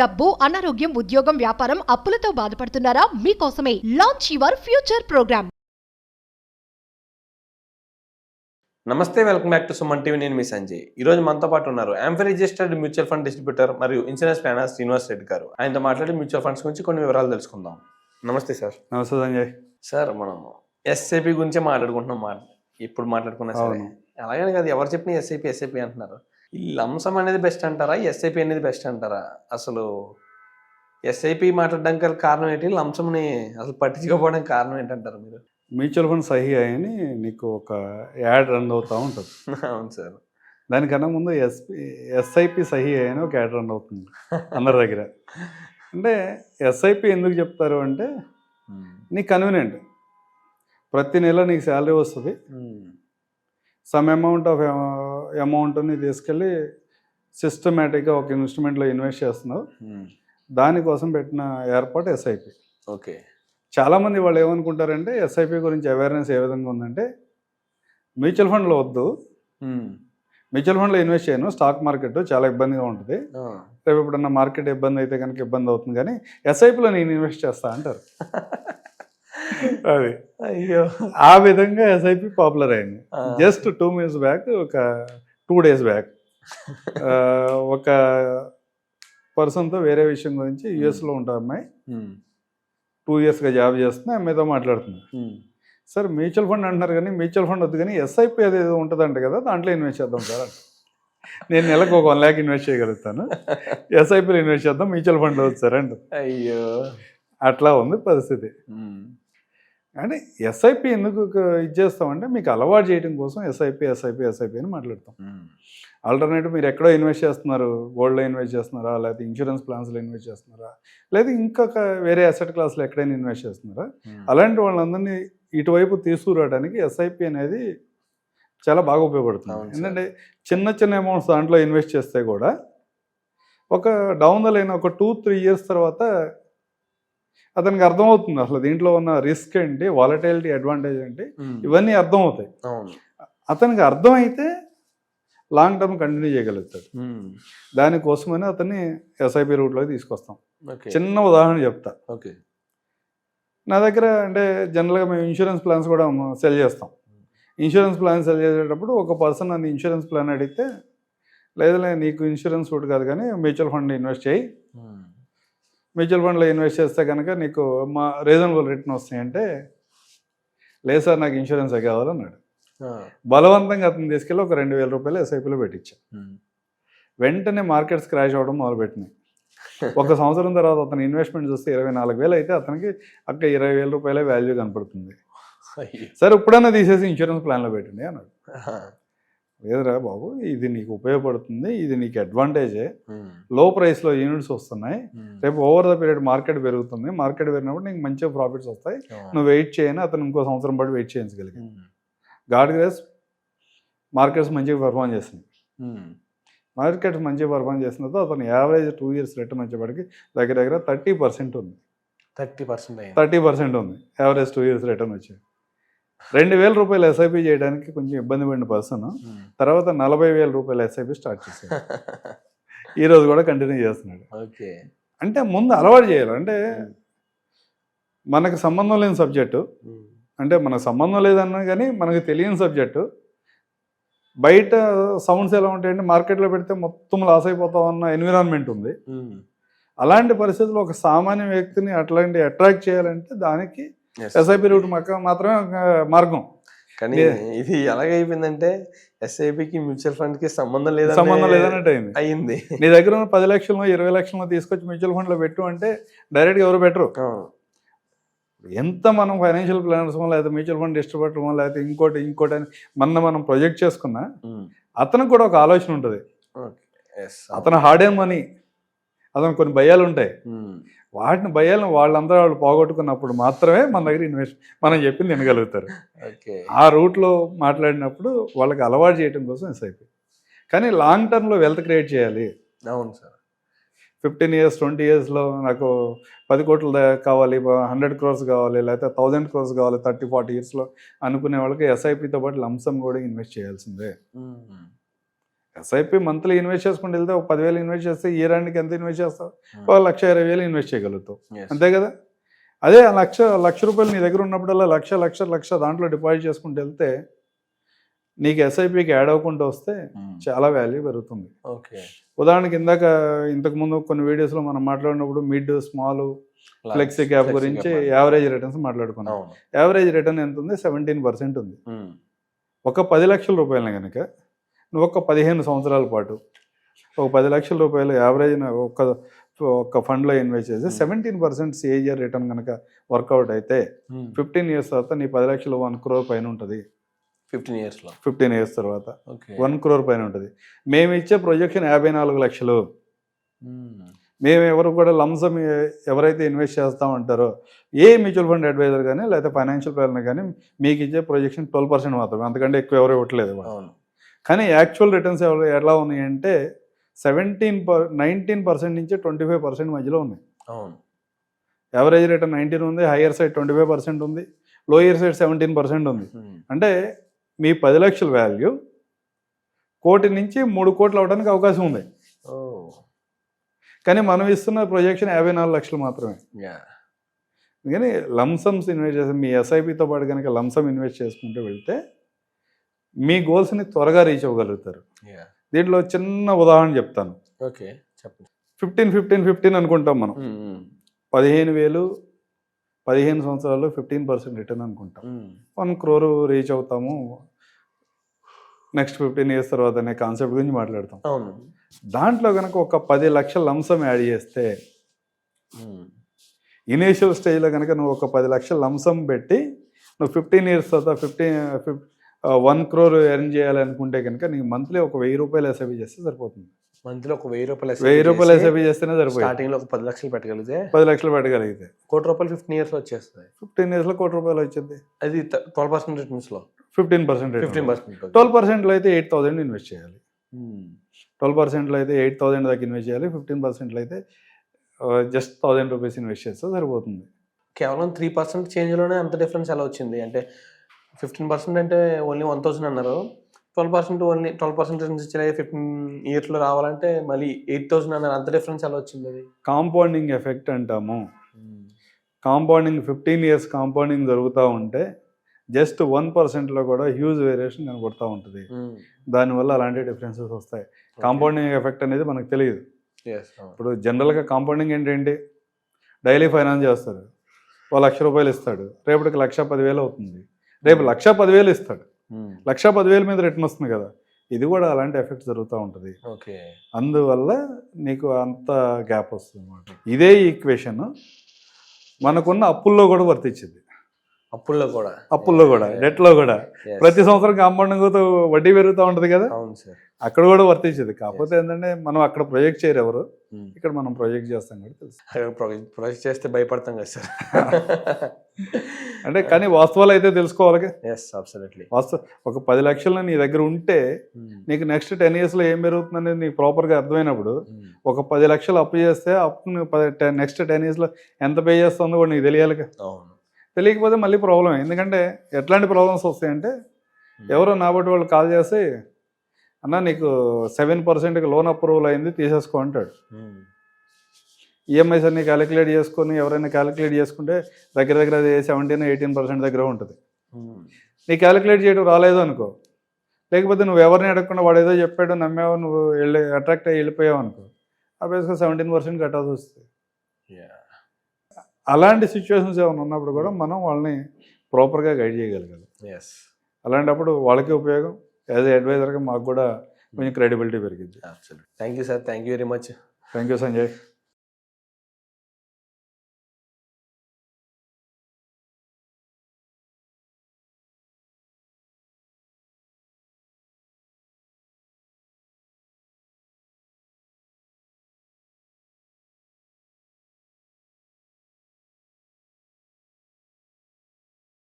డబ్బు, అనారోగ్యం, ఉద్యోగం, వ్యాపారం, అప్పులతో బాధపడుతున్నారా? మీకోసమే లాంచ్ యువర్ ఫ్యూచర్ ప్రోగ్రామ్. నమస్తే, welcome back to Suman TV. నేను మీ సంజయ్. ఈ రోజు మనతో పాటు ఉన్నారు యాంఫర్ రిజిస్టర్డ్ మ్యూచువల్ ఫండ్ డిస్ట్రిబ్యూటర్ మరియు ఇన్సూరెన్స్ ప్లానర్ శ్రీనివాస్ రెడ్డి గారు. ఆయనతో మాట్లాడి మ్యూచువల్ ఫండ్స్ గురించి కొన్ని వివరాలు తెలుసుకుందాం. నమస్తే సార్. నమస్తే సంజయ్. సార్, మనం ఎస్ఐపి గురించే మాట్లాడుకుంటున్నాం. ఇప్పుడు మాట్లాడుకున్నా సరే అలాగని కాదు, ఎవరు చెప్పిన ఎస్ఐపి అంటున్నారు. ఈ లంసం అనేది బెస్ట్ అంటారా, ఎస్ఐపి అనేది బెస్ట్ అంటారా? అసలు ఎస్ఐపి మాట్లాడడానికి గల కారణం ఏంటి, లంసంని అసలు పట్టించుకోకపోవడానికి కారణం ఏంటంటారు మీరు? మ్యూచువల్ ఫండ్ సహీ అని నీకు ఒక యాడ్ రన్ అవుతూ ఉంటుంది. అవును సార్. దానికన్నా ముందు ఎస్ఐపి సహీ అని ఒక యాడ్ రన్ అవుతుంది అందరి దగ్గర. అంటే ఎస్ఐపి ఎందుకు చెప్తారు అంటే నీకు కన్వీనియంట్. ప్రతి నెల నీకు శాలరీ వస్తుంది, సమ్ అమౌంట్ని తీసుకెళ్ళి సిస్టమేటిక్గా ఒక ఇన్స్ట్రుమెంట్లో ఇన్వెస్ట్ చేస్తున్నావు. దానికోసం పెట్టిన ఏర్పాటు ఎస్ఐపి. ఓకే. చాలామంది వాళ్ళు ఏమనుకుంటారంటే ఎస్ఐపి గురించి అవేర్నెస్ ఏ విధంగా ఉందంటే, మ్యూచువల్ ఫండ్లో వద్దు, మ్యూచువల్ ఫండ్లో ఇన్వెస్ట్ చేయను, స్టాక్ మార్కెట్ చాలా ఇబ్బందిగా ఉంటుంది, రేపు ఎప్పుడన్నా మార్కెట్ ఇబ్బంది అయితే కనుక ఇబ్బంది అవుతుంది, కానీ ఎస్ఐపిలో నేను ఇన్వెస్ట్ చేస్తా అంటారు. అది అయ్యో, ఆ విధంగా ఎస్ఐపి పాపులర్ అయింది. జస్ట్ 2 minutes బ్యాక్, ఒక 2 days బ్యాక్ ఒక పర్సన్తో వేరే విషయం గురించి, యుఎస్లో ఉంటారు అమ్మాయి, 2 yearsగా జాబ్ చేస్తుంది, అమ్మాయితో మాట్లాడుతుంది. సార్ మ్యూచువల్ ఫండ్ అంటున్నారు కానీ మ్యూచువల్ ఫండ్ వద్దు, కానీ ఎస్ఐపి అదేదో ఉంటుందంట కదా, దాంట్లో ఇన్వెస్ట్ చేద్దాం సార్. నేను నెలకు ఒక 1 lakh ఇన్వెస్ట్ చేయగలుగుతాను, ఎస్ఐపిలో ఇన్వెస్ట్ చేద్దాం, మ్యూచువల్ ఫండ్ వద్దు సార్ అంట. అయ్యో, అట్లా ఉంది పరిస్థితి. అంటే ఎస్ఐపి ఎందుకు ఇది చేస్తామంటే, మీకు అలవాటు చేయడం కోసం ఎస్ఐపి అని మాట్లాడతాం. ఆల్టర్నేటివ్ మీరు ఎక్కడో ఇన్వెస్ట్ చేస్తున్నారు, గోల్డ్లో ఇన్వెస్ట్ చేస్తున్నారా, లేకపోతే ఇన్సూరెన్స్ ప్లాన్స్లో ఇన్వెస్ట్ చేస్తున్నారా, లేదా ఇంకొక వేరే అసెట్ క్లాస్లో ఎక్కడైనా ఇన్వెస్ట్ చేస్తున్నారా, అలాంటి వాళ్ళందరినీ ఇటువైపు తీసుకురావడానికి ఎస్ఐపి అనేది చాలా బాగా ఉపయోగపడుతుంది. ఎందుకంటే చిన్న అమౌంట్స్ దాంట్లో ఇన్వెస్ట్ చేస్తే కూడా ఒక డౌన్ ద లైన్ ఒక 2-3 years తర్వాత అతనికి అర్థమవుతుంది అసలు దీంట్లో ఉన్న రిస్క్ ఏంటి, వాలటైలిటీ అడ్వాంటేజ్ ఏంటి, ఇవన్నీ అర్థమవుతాయి. అతనికి అర్థమైతే లాంగ్ టర్మ్ కంటిన్యూ చేయగలుగుతాడు. దానికోసమని అతన్ని ఎస్ఐపి రూట్లోకి తీసుకొస్తాం. చిన్న ఉదాహరణ చెప్తా. ఓకే. నా దగ్గర అంటే జనరల్గా మేము ఇన్సూరెన్స్ ప్లాన్స్ కూడా సెల్ చేస్తాం. ఇన్సూరెన్స్ ప్లాన్ సెల్ చేసేటప్పుడు ఒక పర్సన్ నన్ను ఇన్సూరెన్స్ ప్లాన్ అడిగితే, లేదులే నీకు ఇన్సూరెన్స్ రూట్ కాదు కానీ మ్యూచువల్ ఫండ్ ఇన్వెస్ట్ చేయి, మ్యూచువల్ ఫండ్లో ఇన్వెస్ట్ చేస్తే కనుక నీకు మా రీజనబుల్ రిటర్న్ వస్తాయంటే, లేదు సార్ నాకు ఇన్సూరెన్సే కావాలన్నాడు. బలవంతంగా అతను తీసుకెళ్ళి ఒక 2,000 రూపాయలు ఎస్ఐపిలో పెట్టించా. వెంటనే మార్కెట్స్ క్రాష్ అవ్వడం మొదలుపెట్టినాయి. 1 సంవత్సరం తర్వాత అతను ఇన్వెస్ట్మెంట్ చూస్తే 24,000 అయితే అతనికి అక్కడ 20,000 రూపాయలే వాల్యూ కనపడుతుంది. సరే ఇప్పుడన్నా తీసేసి ఇన్సూరెన్స్ ప్లాన్లో పెట్టండి అన్నాడు. లేదురా బాబు, ఇది నీకు ఉపయోగపడుతుంది, ఇది నీకు అడ్వాంటేజే, లో ప్రైస్లో యూనిట్స్ వస్తున్నాయి, రేపు ఓవర్ ద పీరియడ్ మార్కెట్ పెరుగుతుంది, మార్కెట్ పెరిగినప్పుడు నీకు మంచిగా ప్రాఫిట్స్ వస్తాయి, నువ్వు వెయిట్ చేయని అతను ఇంకో సంవత్సరం పాటు వెయిట్ చేయించగలిగాను. గాడ్ గ్రేస్ మార్కెట్స్ మంచిగా పర్ఫామ్ చేస్తున్నాయి. మార్కెట్స్ మంచిగా పర్ఫామ్ చేసినతో అతను యావరేజ్ 2 years రిటర్న్ వచ్చేప్పటికి దగ్గర 30% ఉంది. 30% ఉంది యావరేజ్ 2 years రిటర్న్ వచ్చేది. 2,000 రూపాయలు ఎస్ఐపి చేయడానికి కొంచెం ఇబ్బంది పడిన పర్సన్ తర్వాత 40,000 రూపాయలు ఎస్ఐపి స్టార్ట్ చేశాడు. ఈరోజు కూడా కంటిన్యూ చేస్తున్నాడు. ఓకే. అంటే ముందు అలవాటు చేయాలి. అంటే మనకు సంబంధం లేని సబ్జెక్టు, అంటే మనకు సంబంధం లేదన్నా కానీ మనకు తెలియని సబ్జెక్టు, బయట సౌండ్స్ ఎలా ఉంటాయంటే మార్కెట్లో పెడితే మొత్తం లాస్ అయిపోతామన్న ఎన్విరాన్మెంట్ ఉంది. అలాంటి పరిస్థితుల్లో ఒక సామాన్య వ్యక్తిని అట్లాంటి అట్రాక్ట్ చేయాలంటే దానికి ఎస్ఐపి రూట్ మాత్రమే మార్గం. కానీ ఇది ఎలాగైపోయిందంటే ఎస్ఐపికి మ్యూచువల్ ఫండ్ కి సంబంధం లేదన్నట్టు అయింది. నీ దగ్గర ఉన్న 10 లక్షలను 20 లక్షలను తీసుకొచ్చి మ్యూచువల్ ఫండ్ లో పెట్టు అంటే డైరెక్ట్గా ఎవరు పెట్టరు. ఎంత మనం ఫైనాన్షియల్ ప్లానర్స్ లేదా మ్యూచువల్ ఫండ్ డిస్ట్రిబ్యూటర్ లేకపోతే ఇంకోటి అని మనం ప్రొజెక్ట్ చేసుకున్నా అతనికి కూడా ఒక ఆలోచన ఉంటుంది. అతను హార్డ్ ఎర్న్ మనీ, అతను కొన్ని భయాలు ఉంటాయి, వాటిని భయాలను వాళ్ళందరూ వాళ్ళు పోగొట్టుకున్నప్పుడు మాత్రమే మన దగ్గర ఇన్వెస్ట్ మనం చెప్పింది వినగలుగుతారు. ఆ రూట్లో మాట్లాడినప్పుడు వాళ్ళకి అలవాటు చేయడం కోసం ఎస్ఐపి. కానీ లాంగ్ టర్మ్లో వెల్త్ క్రియేట్ చేయాలి. అవును సార్. 15 years 20 yearsలో నాకు 10 కోట్లు కావాలి, 100 crores కావాలి, లేకపోతే 1000 crores కావాలి 30-40 yearsలో అనుకునే వాళ్ళకి ఎస్ఐపితో పాటు లంప్సమ్ కూడా ఇన్వెస్ట్ చేయాల్సిందే. ఎస్ఐపి మంత్లీ ఇన్వెస్ట్ చేసుకుంటూ వెళ్తే ఒక 10,000 ఇన్వెస్ట్ చేస్తే ఈ రానికి ఎంత ఇన్వెస్ట్ చేస్తావు? ఒక 1,20,000 ఇన్వెస్ట్ చేయగలుగుతావు, అంతే కదా. అదే లక్ష రూపాయలు నీ దగ్గర ఉన్నప్పుడల్లా లక్ష దాంట్లో డిపాజిట్ చేసుకుంటూ వెళ్తే నీకు ఎస్ఐపికి యాడ్ అవ్వకుండా వస్తే చాలా వాల్యూ పెరుగుతుంది. ఉదాహరణకి ఇంతకుముందు కొన్ని వీడియోస్లో మనం మాట్లాడినప్పుడు మిడ్ స్మాల్ ఫ్లెక్సీ క్యాప్ గురించి యావరేజ్ రిటర్న్స్ మాట్లాడుకున్నాం. యావరేజ్ రిటర్న్ ఎంత ఉంది? 17% ఉంది. ఒక 10 లక్షల రూపాయలని కనుక నువ్వు ఒక 15 సంవత్సరాల పాటు ఒక 10 లక్షల రూపాయలు యావరేజ్ ఒక ఫండ్లో ఇన్వెస్ట్ చేసి 17% సిఏజీఆర్ రిటర్న్ కనుక వర్కౌట్ అయితే 15 years తర్వాత నీ 10 లక్షలు 1 crore పైన ఉంటుంది. 15 years తర్వాత 1 crore పైన ఉంటుంది. మేము ఇచ్చే ప్రొజెక్షన్ 54 లక్షలు. మేము ఎవరు కూడా లంసమ్ ఎవరైతే ఇన్వెస్ట్ చేస్తామంటారో ఏ మ్యూచువల్ ఫండ్ అడ్వైజర్ కానీ లేకపోతే ఫైనాన్షియల్ ప్లానర్ కానీ మీకు ఇచ్చే ప్రొజెక్షన్ 12% మాత్రమే, అంతకంటే ఎక్కువ ఎవరు ఇవ్వట్లేదు. కానీ యాక్చువల్ రిటర్న్స్ ఎలా ఉన్నాయంటే 19% నుంచి 25% మధ్యలో ఉన్నాయి. యావరేజ్ రిటర్న్ 19 ఉంది, హయ్యర్ సైడ్ 25% ఉంది, లోయర్ సైడ్ 17% ఉంది. అంటే మీ 10 లక్షల వాల్యూ 1 కోటి నుంచి 3 కోట్లు అవడానికి అవకాశం ఉంది. కానీ మనం ఇస్తున్న ప్రొజెక్షన్ 54 లక్షలు మాత్రమే. కానీ లంసమ్స్ ఇన్వెస్ట్ చేస్తే మీ ఎస్ఐపితో పాటు కనుక లంసమ్ ఇన్వెస్ట్ చేసుకుంటూ వెళ్తే మీ గోల్స్ని త్వరగా రీచ్ అవ్వగలుగుతారు. దీంట్లో చిన్న ఉదాహరణ చెప్తాను. 15 అనుకుంటాం మనం. 15,000 15 సంవత్సరాలు 15% రిటర్న్ అనుకుంటాం. 1 crore రీచ్ అవుతాము నెక్స్ట్ 15 years తర్వాత అనే కాన్సెప్ట్ గురించి మాట్లాడతాం. దాంట్లో కనుక ఒక 10 లక్షల లంసమ్ యాడ్ చేస్తే ఇనీషియల్ స్టేజ్లో కనుక నువ్వు ఒక 10 లక్షల లంసమ్ పెట్టి నువ్వు 15 years తర్వాత 1 crore ఎర్న్ చేయాలనుకుంటే కనుక నీకు మంత్లీ ఒక 1,000 రూపాయలు ఎస్ఐపి చేస్తే సరిపోతుంది. మంత్లీ ఒక 1,000 రూపాయలు ఎస్ఐపి చేస్తేనే సరిపోతుంది. స్టార్టింగ్ లో ఒక 10 లక్షలు పెట్టగలిగితే 1,000 లక్షలు పెట్టగలిగితే 1 కోటి రూపాయలు 15 years వచ్చేస్తుంది. 15 years లో 1 కోటి రూపాయలు వచ్చింది. అది 12% రిటర్న్స్ లో 15%. 12% లో అయితే 8,000 ఇన్వెస్ట్ చేయాలి. 12% లో అయితే 8,000 దాకా ఇన్వెస్ట్ చేయాలి. 15% లో అయితే జస్ట్ 1,000 రూపీస్ ఇన్వెస్ట్ చేస్తే సరిపోతుంది. కేవలం 3% చేంజ్లోనే అంత డిఫరెన్స్ ఎలా వచ్చింది? అంటే 15% అంటే ఓన్లీ 1,000 అన్నారు. 12% ఓన్లీ 12% రిటర్న్స్ ఇచ్చిన 15 years లో రావాలంటే మళ్ళీ 8,000 అన్నారు. అంత డిఫరెన్స్ ఎలా వచ్చింది? అది కాంపౌండింగ్ ఎఫెక్ట్ అంటాము. కాంపౌండింగ్ 15 years కాంపౌండింగ్ జరుగుతూ ఉంటే జస్ట్ 1%లో కూడా హ్యూజ్ వేరియేషన్ కనబడుతూ ఉంటుంది. దానివల్ల అలాంటి డిఫరెన్సెస్ వస్తాయి. కాంపౌండింగ్ ఎఫెక్ట్ అనేది మనకు తెలియదు. ఇప్పుడు జనరల్గా కాంపౌండింగ్ ఏంటంటే డైలీ ఫైనాన్స్ చేస్తారు, 1,00,000 రూపాయలు ఇస్తాడు, రేపటికి 1,10,000 అవుతుంది, రేపు 1,10,000 ఇస్తాడు, 1,10,000 మీద రిటర్న్ వస్తుంది కదా. ఇది కూడా అలాంటి ఎఫెక్ట్ జరుగుతూ ఉంటుంది. అందువల్ల నీకు అంత గ్యాప్ వస్తుంది అన్నమాట. ఇదే ఈక్వేషన్ మనకున్న అప్పుల్లో కూడా వర్తించింది. అప్పుల్లో కూడా డెట్లో కూడా ప్రతి సంవత్సరం కాంపౌండింగ్ వడ్డీ పెరుగుతూ ఉంటుంది కదా, అక్కడ కూడా వర్తించింది. కాకపోతే ఏంటంటే మనం అక్కడ ప్రొజెక్ట్ చేయరు ఎవరు, ఇక్కడ మనం ప్రొజెక్ట్ చేస్తాం కదా. తెలుసు ప్రొజెక్ట్ చేస్తే భయపడతాం కదా సార్. అంటే కానీ వాస్తవాలు అయితే తెలుసుకోవాలి. వాస్తవం ఒక 10 లక్షలు నీ దగ్గర ఉంటే నీకు నెక్స్ట్ 10 years లో ఏం పెరుగుతుందనేది నీకు ప్రాపర్గా అర్థమైనప్పుడు ఒక 10 లక్షలు అప్పు చేస్తే అప్పు నెక్స్ట్ 10 years లో ఎంత పే చేస్తుందో కూడా నీకు తెలియాలి. తెలియకపోతే మళ్ళీ ప్రాబ్లం. ఎందుకంటే ఎట్లాంటి ప్రాబ్లమ్స్ వస్తాయంటే ఎవరో నాబట్టి వాళ్ళు కాల్ చేసి అన్న నీకు 7%కి లోన్ అప్రూవల్ అయింది తీసేసుకో అంటాడు. ఈఎంఐస్ అన్ని క్యాలిక్యులేట్ చేసుకొని ఎవరైనా క్యాలిక్యులేట్ చేసుకుంటే దగ్గర అది 17-18% దగ్గర ఉంటుంది. నీ క్యాలిక్యులేట్ చేయడం రాలేదు అనుకో, లేకపోతే నువ్వు ఎవరిని అడగకుండా వాడు ఏదో చెప్పాడు నమ్మావు, నువ్వు అట్రాక్ట్ అయ్యి వెళ్ళిపోయావు అనుకో, ఆ బేస్గా 17% కట్టాల్సి వస్తుంది. అలాంటి సిచ్యువేషన్స్ ఏమైనా ఉన్నప్పుడు కూడా మనం వాళ్ళని ప్రాపర్గా గైడ్ చేయగలగాలి. అలాంటప్పుడు వాళ్ళకి ఉపయోగం, యాజ్ ఏ అడ్వైజర్గా మాకు కూడా కొంచెం క్రెడిబిలిటీ పెరిగింది. Thank you sir, thank you very much. Thank you Sanjay.